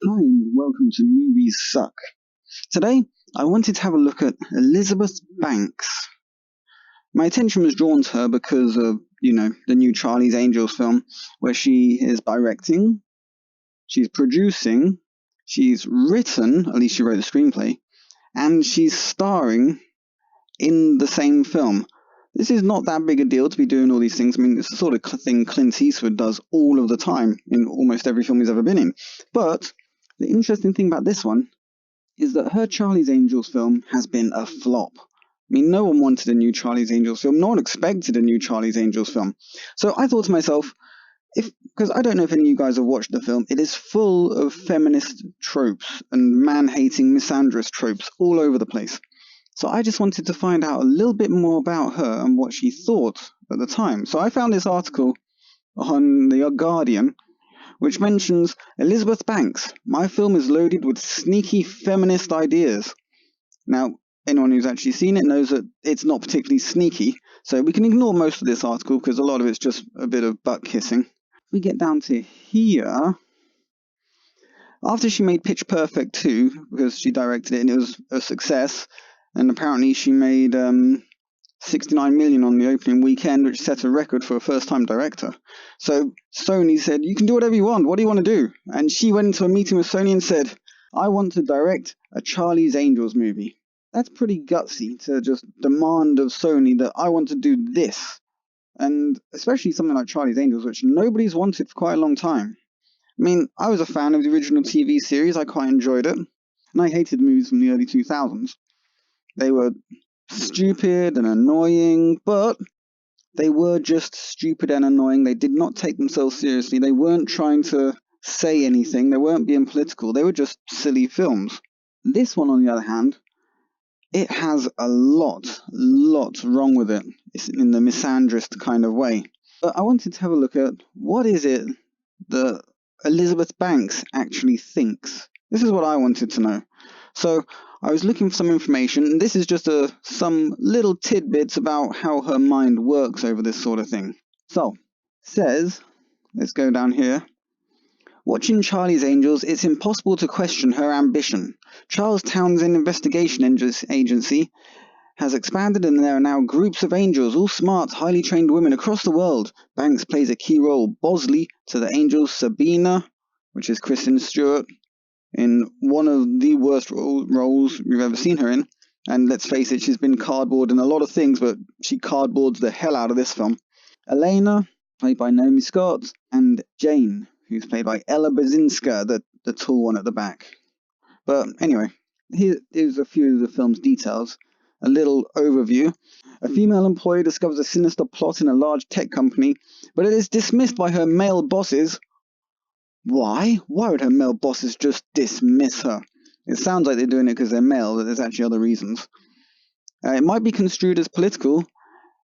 Hi and welcome to Movies Suck. Today, I wanted to have a look at Elizabeth Banks. My attention was drawn to her because of, the new Charlie's Angels film, where she is directing, she's producing, she's written, at least she wrote the screenplay, and she's starring in the same film. This is not that big a deal to be doing all these things. I mean, it's the sort of thing Clint Eastwood does all of the time in almost every film he's ever been in. But the interesting thing about this one is that her Charlie's Angels film has been a flop. I mean, no one wanted a new Charlie's Angels film. No one expected a new Charlie's Angels film. So I thought to myself, because I don't know if any of you guys have watched the film, it is full of feminist tropes and man-hating misandrist tropes all over the place. So I just wanted to find out a little bit more about her and what she thought at the time. So I found this article on The Guardian, which mentions Elizabeth Banks. My film is loaded with sneaky feminist ideas. Now, anyone who's actually seen it knows that it's not particularly sneaky, so we can ignore most of this article because a lot of it's just a bit of butt kissing. If we get down to here, after she made Pitch Perfect 2, because she directed it and it was a success, and apparently she made 69 million on the opening weekend, which set a record for a first-time director. So Sony said, you can do whatever you want. What do you want to do? And she went into a meeting with Sony and said, I want to direct a Charlie's Angels movie. That's pretty gutsy to just demand of Sony that I want to do this. And especially something like Charlie's Angels, which nobody's wanted for quite a long time. I mean, I was a fan of the original TV series. I quite enjoyed it. And I hated movies from the early 2000s. They were stupid and annoying, but they were just stupid and annoying. They did not take themselves seriously. They weren't trying to say anything. They weren't being political. They were just silly films. This one, on the other hand, it has a lot wrong with it. It's in the misandrist kind of way. But I wanted to have a look at what is it that Elizabeth Banks actually thinks. This is what I wanted to know. So I was looking for some information, and this is just some little tidbits about how her mind works over this sort of thing. So, says, let's go down here. Watching Charlie's Angels, it's impossible to question her ambition. Charles Townsend Investigation Agency has expanded, and there are now groups of angels, all smart, highly trained women across the world. Banks plays a key role. Bosley to the angels, Sabina, which is Kristen Stewart, in one of the worst roles we've ever seen her in. And let's face it, she's been cardboard in a lot of things, but she cardboards the hell out of this film. Elena, played by Naomi Scott, and Jane, who's played by Ella Basinska, the tall one at the back. But anyway, here's a few of the film's details. A little overview. A female employee discovers a sinister plot in a large tech company, but it is dismissed by her male bosses. Why? Why would her male bosses just dismiss her? It sounds like they're doing it because they're male, but there's actually other reasons. It might be construed as political.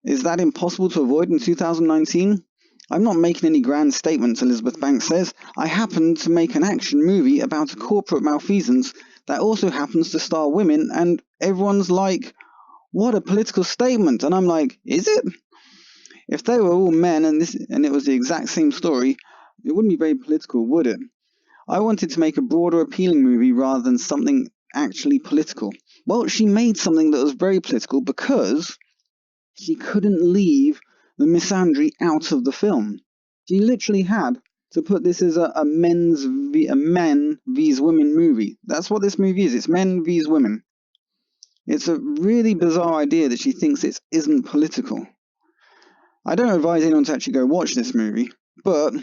Is that impossible to avoid in 2019? I'm not making any grand statements, Elizabeth Banks says. I happen to make an action movie about a corporate malfeasance that also happens to star women, and everyone's like, what a political statement. And I'm like, is it? If they were all men and it was the exact same story, it wouldn't be very political, would it? I wanted to make a broader, appealing movie rather than something actually political. Well, she made something that was very political because she couldn't leave the misandry out of the film. She literally had to put this as a men vs women movie. That's what this movie is. It's men vs women. It's a really bizarre idea that she thinks it isn't political. I don't advise anyone to actually go watch this movie, but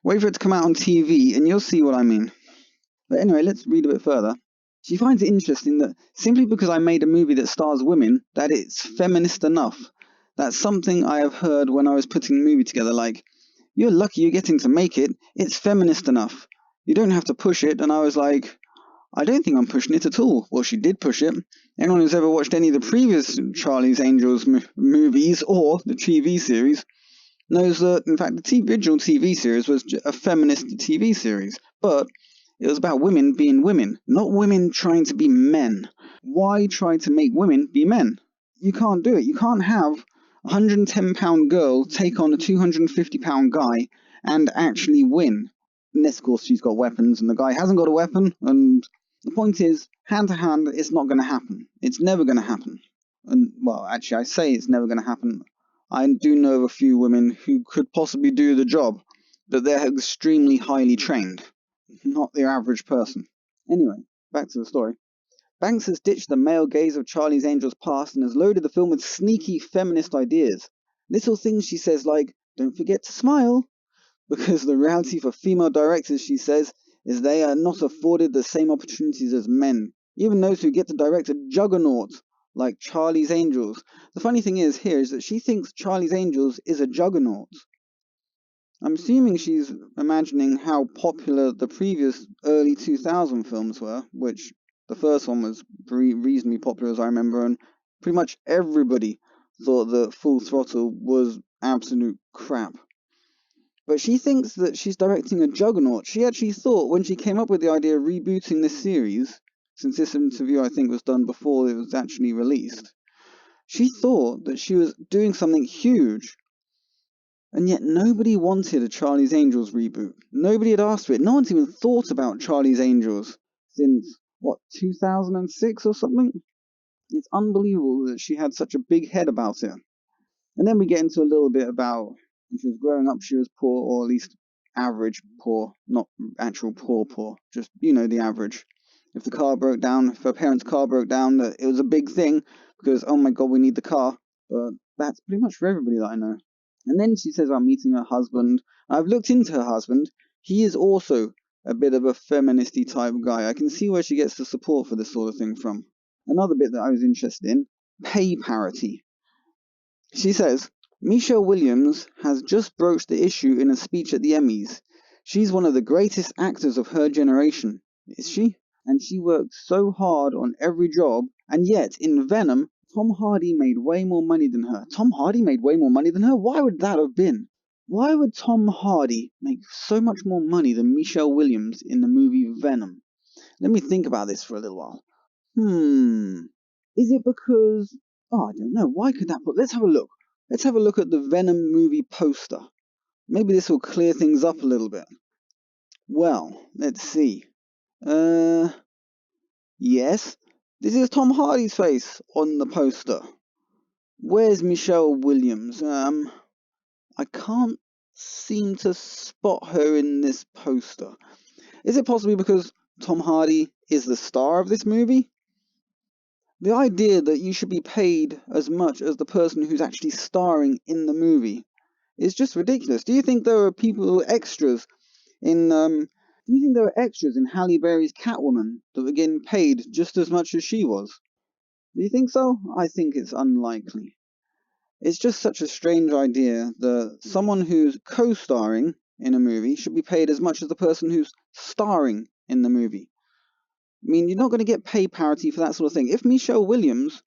wait for it to come out on TV and you'll see what I mean. But anyway, let's read a bit further. She finds it interesting that simply because I made a movie that stars women, that it's feminist enough. That's something I have heard when I was putting the movie together, like, you're lucky you're getting to make it, it's feminist enough. You don't have to push it, and I was like, I don't think I'm pushing it at all. Well, she did push it. Anyone who's ever watched any of the previous Charlie's Angels movies or the TV series knows that, in fact, the original TV series was a feminist TV series, but it was about women being women, not women trying to be men. Why try to make women be men? You can't do it. You can't have a 110-pound girl take on a 250-pound guy and actually win. Unless, of course, she's got weapons and the guy hasn't got a weapon. And the point is, hand to hand, it's not going to happen. It's never going to happen. And, well, actually, I say it's never going to happen. I do know of a few women who could possibly do the job, but they're extremely highly trained. Not the average person. Anyway, back to the story. Banks has ditched the male gaze of Charlie's Angels past and has loaded the film with sneaky feminist ideas. Little things, she says, like, don't forget to smile. Because the reality for female directors, she says, is they are not afforded the same opportunities as men. Even those who get to direct a juggernaut, like Charlie's Angels. The funny thing is that she thinks Charlie's Angels is a juggernaut. I'm assuming she's imagining how popular the previous early 2000 films were, which the first one was reasonably popular as I remember, and pretty much everybody thought that Full Throttle was absolute crap. But she thinks that she's directing a juggernaut. She actually thought, when she came up with the idea of rebooting this series, since this interview I think was done before it was actually released, she thought that she was doing something huge. And yet nobody wanted a Charlie's Angels reboot. Nobody had asked for it. No one's even thought about Charlie's Angels since, 2006 or something? It's unbelievable that she had such a big head about it. And then we get into a little bit about when she was growing up, she was poor, or at least average poor, not actual poor, just, the average. If the car broke down, if her parents' car broke down, it was a big thing because, oh my god, we need the car. But that's pretty much for everybody that I know. And then she says about meeting her husband. I've looked into her husband. He is also a bit of a feministy type guy. I can see where she gets the support for this sort of thing from. Another bit that I was interested in, pay parity. She says, Michelle Williams has just broached the issue in a speech at the Emmys. She's one of the greatest actors of her generation. Is she? And she worked so hard on every job, and yet, in Venom, Tom Hardy made way more money than her. Tom Hardy made way more money than her? Why would that have been? Why would Tom Hardy make so much more money than Michelle Williams in the movie Venom? Let me think about this for a little while. Is it because... I don't know. Why could that... Let's have a look. Let's have a look at the Venom movie poster. Maybe this will clear things up a little bit. Well, let's see. Yes, this is Tom Hardy's face on the poster. Where's Michelle Williams? I can't seem to spot her in this poster. Is it possibly because Tom Hardy is the star of this movie? The idea that you should be paid as much as the person who's actually starring in the movie is just ridiculous. Do you think there are extras in Halle Berry's Catwoman that were getting paid just as much as she was? Do you think so? I think it's unlikely. It's just such a strange idea that someone who's co-starring in a movie should be paid as much as the person who's starring in the movie. I mean, you're not going to get pay parity for that sort of thing. If Michelle Williams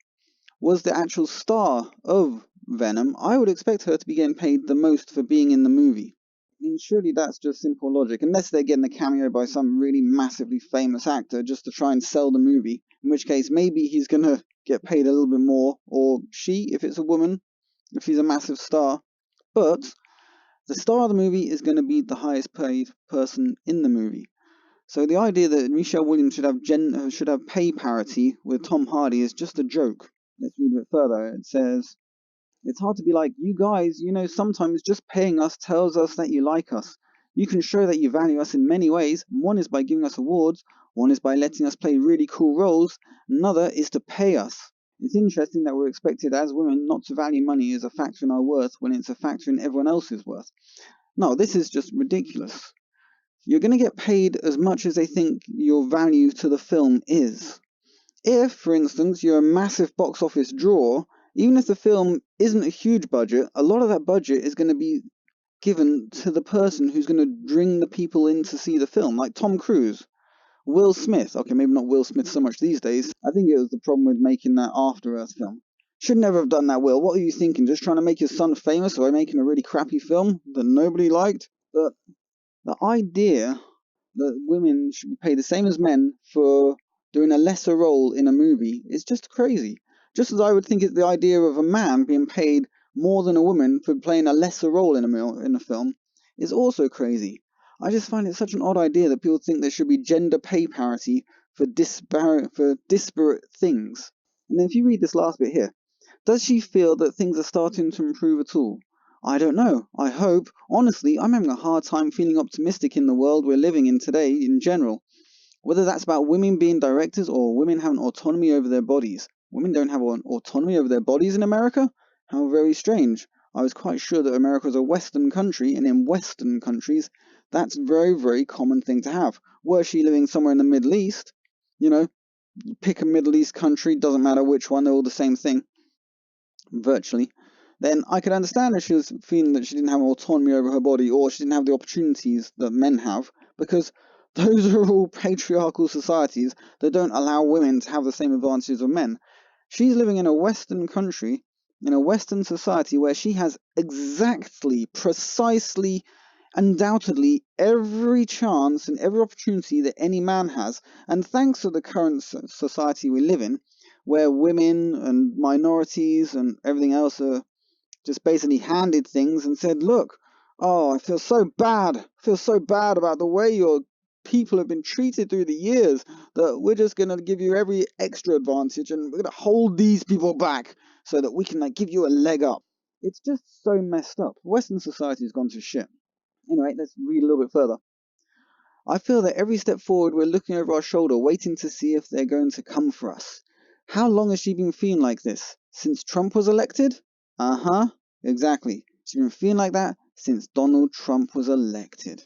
was the actual star of Venom, I would expect her to be getting paid the most for being in the movie. I mean, surely that's just simple logic, unless they're getting a cameo by some really massively famous actor just to try and sell the movie, in which case maybe he's going to get paid a little bit more, or she, if it's a woman, if she's a massive star. But the star of the movie is going to be the highest paid person in the movie. So the idea that Michelle Williams should have pay parity with Tom Hardy is just a joke. Let's read a bit further. It says, it's hard to be like, you guys, sometimes just paying us tells us that you like us. You can show that you value us in many ways. One is by giving us awards. One is by letting us play really cool roles. Another is to pay us. It's interesting that we're expected as women not to value money as a factor in our worth when it's a factor in everyone else's worth. No, this is just ridiculous. You're going to get paid as much as they think your value to the film is. If, for instance, you're a massive box office draw, even if the film isn't a huge budget, a lot of that budget is going to be given to the person who's going to bring the people in to see the film, like Tom Cruise, Will Smith. Okay, maybe not Will Smith so much these days. I think it was the problem with making that After Earth film. Should never have done that, Will. What are you thinking? Just trying to make your son famous by making a really crappy film that nobody liked? But the idea that women should be paid the same as men for doing a lesser role in a movie is just crazy. Just as I would think it's the idea of a man being paid more than a woman for playing a lesser role in a film is also crazy. I just find it such an odd idea that people think there should be gender pay parity for disparate things. And then if you read this last bit here, does she feel that things are starting to improve at all? I don't know. I hope. Honestly, I'm having a hard time feeling optimistic in the world we're living in today in general. Whether that's about women being directors or women having autonomy over their bodies. Women don't have an autonomy over their bodies in America? How very strange. I was quite sure that America was a Western country, and in Western countries, that's a very, very common thing to have. Were she living somewhere in the Middle East, pick a Middle East country, doesn't matter which one, they're all the same thing, virtually, then I could understand if she was feeling that she didn't have autonomy over her body or she didn't have the opportunities that men have, because those are all patriarchal societies that don't allow women to have the same advantages as men. She's living in a Western country, in a Western society where she has exactly, precisely, undoubtedly every chance and every opportunity that any man has. And thanks to the current society we live in, where women and minorities and everything else are just basically handed things and said, look, I feel so bad. I feel so bad about the way your people have been treated through the years that we're just going to give you every extra advantage and we're going to hold these people back so that we can give you a leg up. It's just so messed up. Western society has gone to shit. Anyway, let's read a little bit further. I feel that every step forward we're looking over our shoulder, waiting to see if they're going to come for us. How long has she been feeling like this? Since Trump was elected? Uh-huh, exactly. She's been feeling like that since Donald Trump was elected.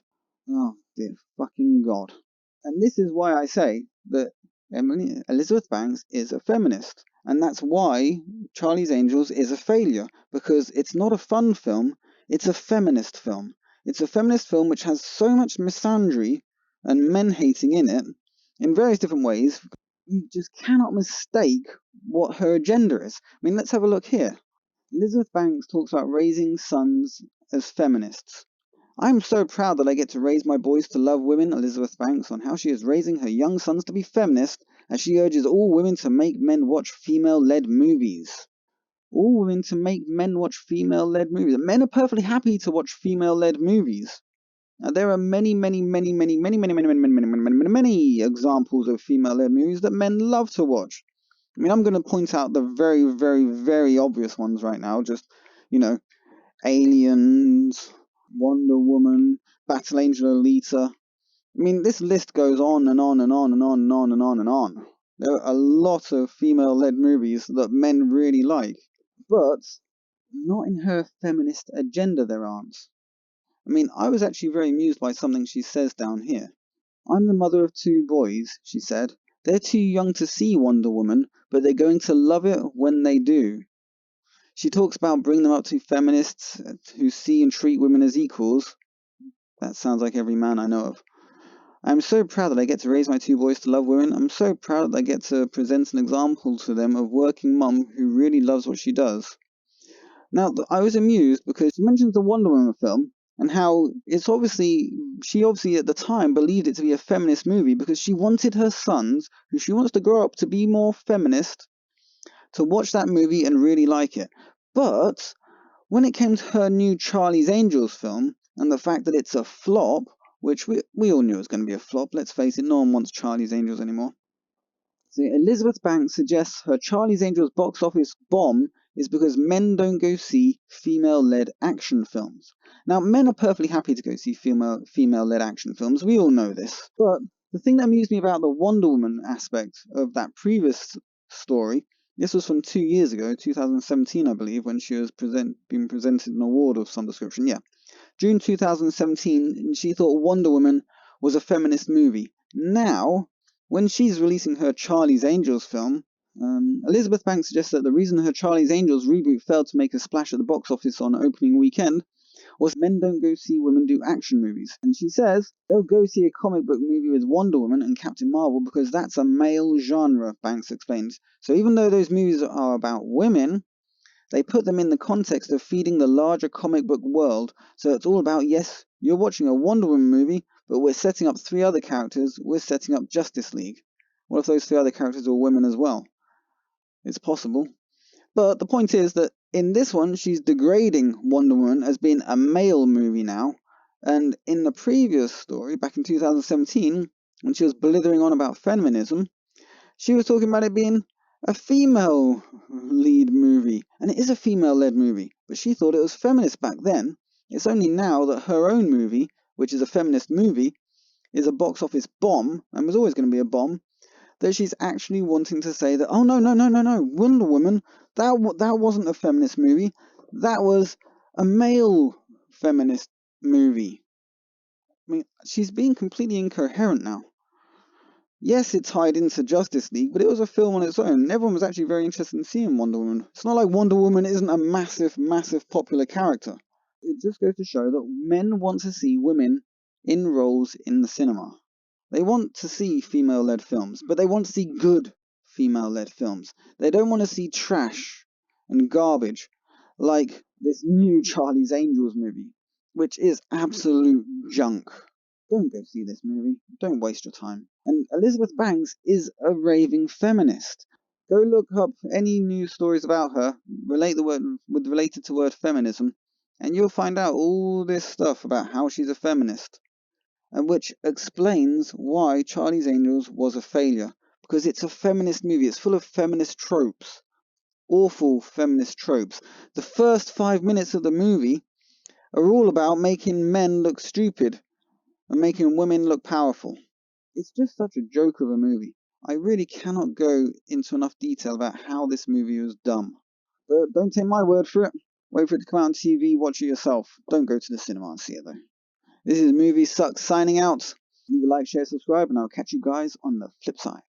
Oh, dear fucking God. And this is why I say that Elizabeth Banks is a feminist. And that's why Charlie's Angels is a failure. Because it's not a fun film, it's a feminist film. It's a feminist film which has so much misandry and men-hating in it, in various different ways. You just cannot mistake what her agenda is. I mean, let's have a look here. Elizabeth Banks talks about raising sons as feminists. I'm so proud that I get to raise my boys to love women, Elizabeth Banks, on how she is raising her young sons to be feminist, as she urges all women to make men watch female-led movies. All women to make men watch female-led movies. Men are perfectly happy to watch female-led movies. Now, there are many examples of female-led movies that men love to watch. I mean, I'm going to point out the very, very, very obvious ones right now. Just, Aliens, Wonder Woman, Battle Angel Alita. I mean, this list goes on and on and on and on and on and on and on. There are a lot of female-led movies that men really like. But not in her feminist agenda there aren't. I mean, I was actually very amused by something she says down here. I'm the mother of 2 boys, she said. They're too young to see Wonder Woman, but they're going to love it when they do. She talks about bringing them up to feminists who see and treat women as equals. That sounds like every man I know of. I'm so proud that I get to raise my 2 boys to love women. I'm so proud that I get to present an example to them of working mum who really loves what she does. Now, I was amused because she mentions the Wonder Woman film and how she obviously at the time believed it to be a feminist movie because she wanted her sons, who she wants to grow up to be more feminist, to watch that movie and really like it. But when it came to her new Charlie's Angels film and the fact that it's a flop, which we all knew it was going to be a flop, let's face it, no one wants Charlie's Angels anymore. So Elizabeth Banks suggests her Charlie's Angels box office bomb is because men don't go see female-led action films. Now, men are perfectly happy to go see female-led action films. We all know this. But the thing that amused me about the Wonder Woman aspect of that previous story, this was from 2 years ago, 2017, I believe, when she was being presented an award of some description. Yeah. June 2017, she thought Wonder Woman was a feminist movie. Now, when she's releasing her Charlie's Angels film, Elizabeth Banks suggests that the reason her Charlie's Angels reboot failed to make a splash at the box office on opening weekend was men don't go see women do action movies. And she says they'll go see a comic book movie with Wonder Woman and Captain Marvel because that's a male genre, Banks explains. So even though those movies are about women, they put them in the context of feeding the larger comic book world. So it's all about, yes, you're watching a Wonder Woman movie, but we're setting up 3 other characters. We're setting up Justice League. What if those 3 other characters are women as well? It's possible. But the point is that in this one, she's degrading Wonder Woman as being a male movie now, And in the previous story, back in 2017, when she was blithering on about feminism, she was talking about it being a female lead movie. And it is a female-led movie, but she thought it was feminist back then. It's only now that her own movie, which is a feminist movie, is a box office bomb, and was always going to be a bomb, that she's actually wanting to say that, oh, no, Wonder Woman, that wasn't a feminist movie. That was a male feminist movie. I mean, she's being completely incoherent now. Yes, it tied into Justice League, but it was a film on its own, and everyone was actually very interested in seeing Wonder Woman. It's not like Wonder Woman isn't a massive popular character. It just goes to show that men want to see women in roles in the cinema. They want to see female-led films, but they want to see good female-led films. They don't want to see trash and garbage like this new Charlie's Angels movie, which is absolute junk. Don't go see this movie. Don't waste your time. And Elizabeth Banks is a raving feminist. Go look up any news stories about her related to word feminism, and you'll find out all this stuff about how she's a feminist, and which explains why Charlie's Angels was a failure. Because it's a feminist movie. It's full of feminist tropes. Awful feminist tropes. The first 5 minutes of the movie are all about making men look stupid and making women look powerful. It's just such a joke of a movie. I really cannot go into enough detail about how this movie was dumb. But don't take my word for it. Wait for it to come out on TV, watch it yourself. Don't go to the cinema and see it though. This is Movie Sucks signing out. Leave a like, share, subscribe, and I'll catch you guys on the flip side.